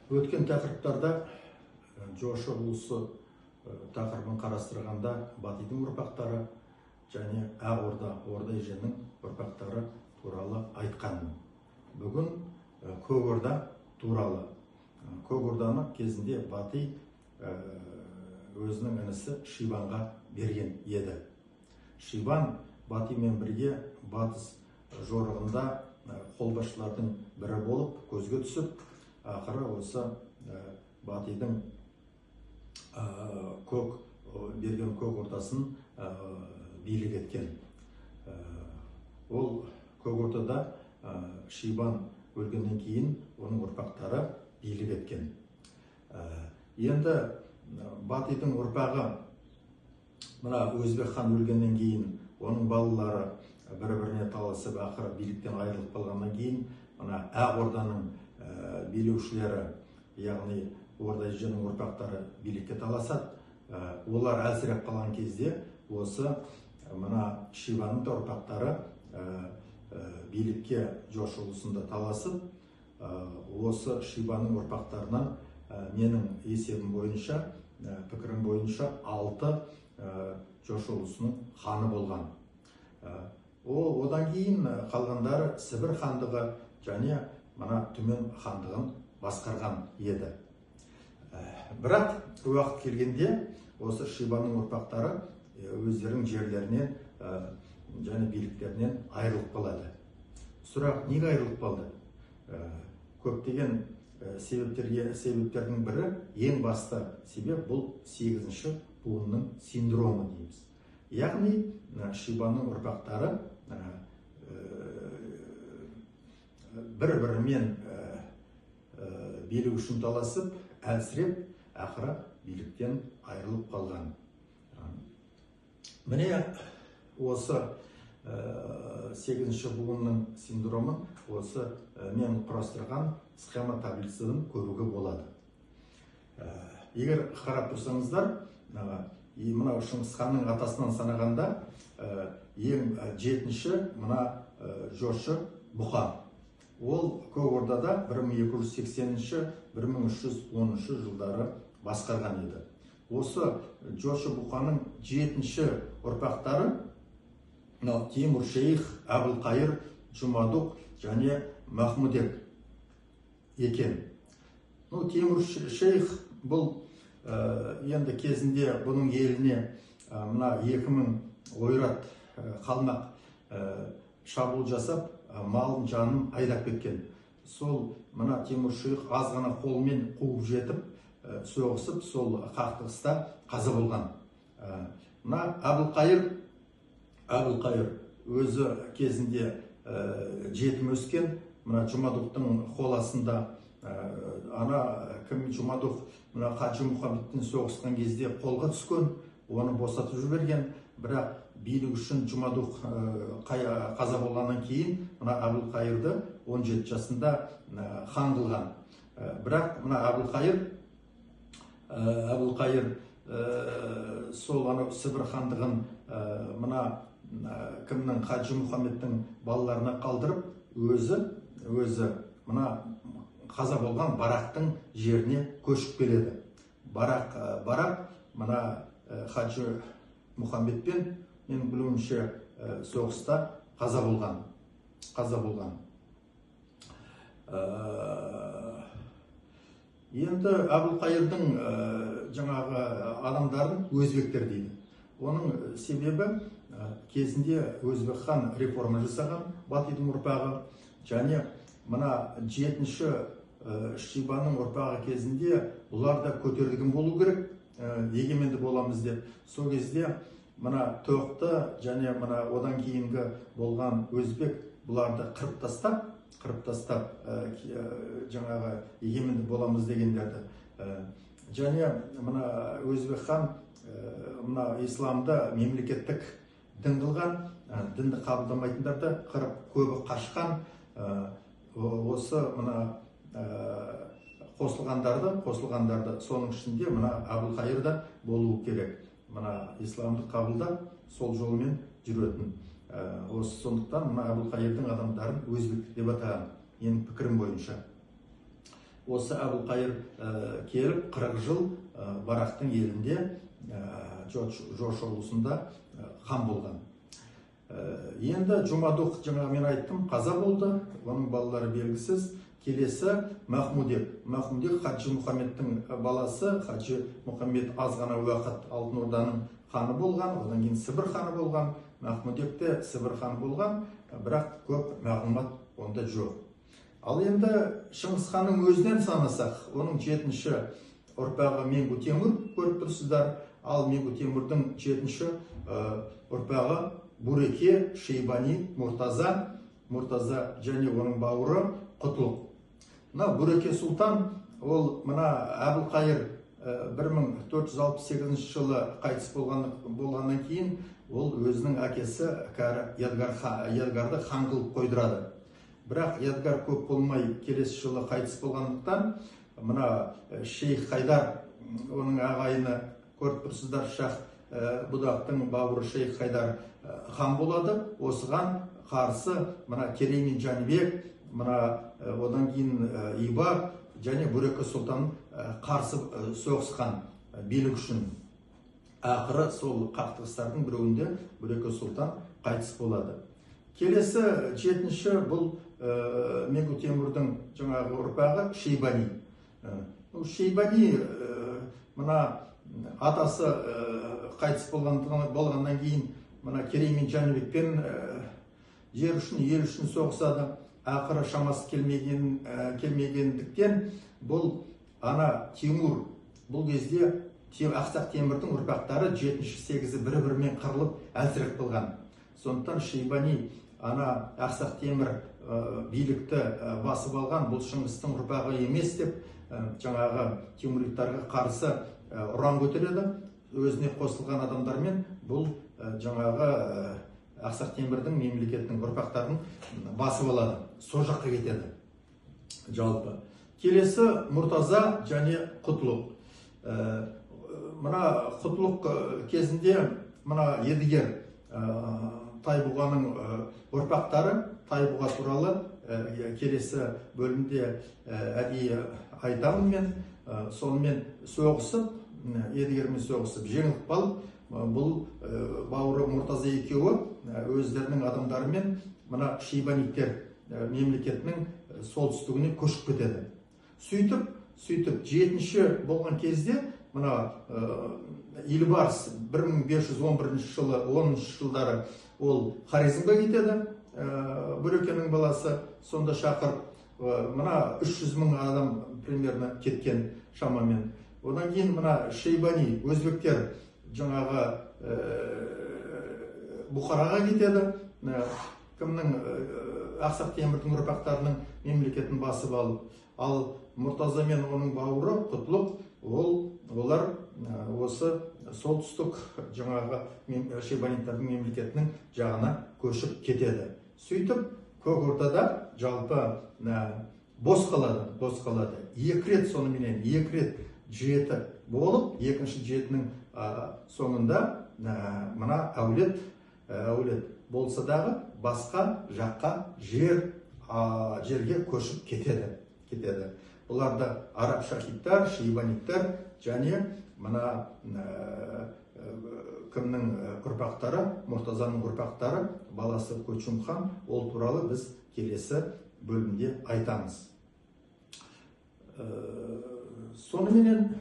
Өткен тақырыптарда жошы ұлысы тақырыбын қарастырғанда Батыйдың ұрпақтары және Ақ Орда, Орда еженнің ұрпақтары туралы айтқанмын. Бүгін Көк Орда туралы. Көк Орданы кезінде Батый өзінің інісі Шибанға берген еді. Шибан Батыймен бірге батыс жорығында қолбасшылардың бірі болып көзге түсіп, ақыры осы Батыйдың берген Көк Ордасын билік еткен. Ол Көк Ордада Шибан өлгеннен кейін оның ұрпақтары билік еткен. Енді Батыйдың ұрпағы мына Өзбек хан өлгеннен кейін оның балалары бір-біріне таласып, ақыры биліктен айырылып қалғаннан кейін мына Ақ Орданың билеушілері, яғни Орда еженнің ұрпақтары билікке таласады. Олар әлсіреп қалған кезде осы мына Шибанның да ұрпақтары билікке жошы ұлысында таласып, осы Шибанның ұрпақтарынан менің есебім бойынша, пікірім бойынша 6 жошы ұлысының ханы болған. Одан кейін қалғандары Сібір хандығы және мына Түмен хандығын басқарған еді. Бірақ уақыт келгенде осы Шибанның ұрпақтары өздерінің жерлерінен және биліктерінен айырылып қалады. Сұрақ, неге айырылып қалды? Көптеген себептердің бірі, ең басты себеп бұл 8-ші буынның синдромы дейміз. Яғни Шибанның ұрпақтары бір-бірімен билік үшін таласып, әлсіреп, ақыры биліктен айырылып қалған. Міне осы 8-ші буынның синдромын осы мен құрастырған схема таблицадан көруге болады. Егер қарап тұрсаңыздар, мына Шыңғыс ханның атасынан санағанда ең 7-ші мына жошы Бұқа. Ол Көк Ордада 1280-1310 жылдары басқарған еді. Осы жошы Бұқаның 7-ші ұрпақтары Тимур шейх, Әбілқайыр, Жұмадуқ және Махмудек екен. Тимур шейх бұл енді кезінде бұның еліне мына 2000 ойрат қалмақ шабуыл жасап, малын жанын айдап кеткен. Сол мына Тимур шейх аз ғана қолмен қуып жетіп, соғысып, сол қақтығыста қаза болған. Мына Әбілқайыр өзі кезінде жетім өскен, мына Жұмадуқтың қоласында Жұмадуқ мына Қажы Мұхаммедпен соғысқан кезде қолға түскен, оны босатып жіберген. Бірақ билік үшін Жұмадуқ қаза болғаннан кейін мына Әбілқайырды 17 жасында хан қылған. Бірақ мына Әбілқайыр сол Сібір хандығын мына кімнің Қажы Мұхаммедтің балаларына қалдырып, өзі мына қаза болған Барақтың жеріне көшіп келеді. Барақ мына Қажы Мұхаммедпен, менің білуімше, соғыста қаза болған. Енді Әбілқайырдың жаңағы адамдарын өзбектер дейді. Оның себебі кезінде Өзбек хан реформа жасаған, Батыйдың ұрпағы, және мына 7-ші Шибанның ұрпағы кезінде бұлар да көтерілген болу керек, егеменді боламыз деп. Сол кезде мына Тоқты және мына одан кейінгі болған өзбек бұларды қырып тастап жаңағы егеменді боламыз дегендерді. Және мына Өзбек хан мына исламды мемлекеттік дін қылған, дінді қабылдамайтындарды қырып, көбі қашқан. Осы мына қосылғандарды соның ішінде мына Әбілқайыр да болуы керек. Мына исламды қабылдап, сол жолмен жүретін. Осы сондықтан мына Әбілқайырдың адамдарын өзбек деп атаған, менің пікірім бойынша. осы Әбілқайыр келіп 40 жыл Барақтың елінде Жошы ұлысында хан болған. Енді Жұмадуқ, жаңа мен айттым, қаза болды, оның балалары белгісіз. Келесі Махмудек. Махмудек Хаджи Мұхаммедтің баласы. Хаджи Мұхаммед аз ғана уақыт Алтын Орданың ханы болған, одан кейін Сібір ханы болған. Махмудек те Сібір ханы болған, бірақ көп мағлұмат онда жоқ. Ал енді Шыңғыс ханның өзінен санасақ, оның 7-ші ұрпағы Менгу Темір көріп тұрсыздар. Ал Менгу Темірдің 7-ші ұрпағы Буреке, Шейбани, Мұртаза және оның бауыры Құтлық. Буреке сұлтан, ол Әбілқайыр 1468 жылы қайтыс болғаннан кейін, ол өзінің әкесі Едгарды хан қылып қойдырады. Бірақ Едгар көп болмай келесі жылы қайтыс болғандықтан, Шейх Хайдар, оның ағайыны көріп тұрсыздар, Шах Будақтың бауыры Шейх Хайдар хан болады. Осыған қарсы Кереймен Жәнібек, одан кейін Иба және Буреке сұлтан қарсы соғысқан билік үшін. Ақыры сол қақтығыстардың біреуінде Буреке сұлтан қайтыс болады. Келесі 7-ші бұл Менгу Темірдің жаңағы ұрпағы Шейбани. Шейбани атасы қайтыс болғаннан кейін Керей мен Жәнібекпен жер үшін, ел үшін соғысады. Ақыры шамасы келмегендіктен бұл Тимур, бұл кезде Ақсақ Темірдің ұрпақтары 7-8-і бір-бірімен қырылып әлсіреп қалған. Сондықтан Шейбани Ақсақ Темір билікті басып алған, бұл Шыңғыстың ұрпағы емес деп жаңағы Тимуриттарға қарсы ұран көтереді. Өзіне қосылған адамдармен бұл жаңағы Ақсақ Темірдің мемлекетінің ұрпақтарын басып алады, сол жаққа кетеді жалпы. Келесі Мұртаза және Құтлық. Құтлық кезінде Едігер Тайбұғаның ұрпақтары Тайбұға туралы келесі бөлімде әдейі айтамын мен. Сонымен соғысып, Едігермен соғысып жеңіліп қалып, бұл бауыры Мұртаза екеуі өздерінің адамдарымен Шейбаниттер мемлекетінің солтүстігіне көшіп кетеді. Сөйтіп 7-ші болған кезде Илбарс 1511 жылы 10-шы жылдары ол Хорезмге кетеді, Бурекенің баласы. Сонда шақырып 300 мың адам примерно кеткен шамамен. Одан кейін Шейбани, өзбектер жаңағы Бұхараға кетеді. Кімнің Ақсақ Темірдің ұрпақтарының мемлекетін басып алып. Ал Мұртаза мен оның бауыры Құтлық, олар осы солтүстік жаңағы Шейбаниттардың мемлекетінің жағына көшіп кетеді. Сөйтіп, көк ортада жалпы бос қалады. 2 рет соныменен, 2 рет 7 болып, 2-ші 7-нің соңында әулет болса дағы басқа жаққа жерге көшіп кетеді. Бұларды араб шахидтар, шейбаниттар және кімнің ұрпақтары, Мұртазаның ұрпақтары, баласы Көчім хан, ол туралы біз келесі бөлімде айтамыз. Сонымен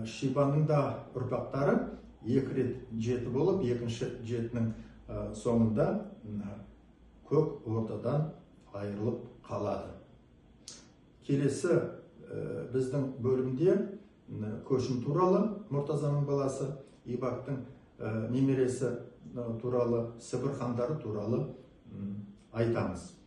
Шейбанның да ұрпақтары 2 рет 7 болып, 2-ші 7-нің соңында көк ордадан айырылып қалады. Келесі біздің бөлімде Көшім туралы, Мұртазаның баласы, Ибақтың немересі туралы, Сібір хандары туралы айтамыз.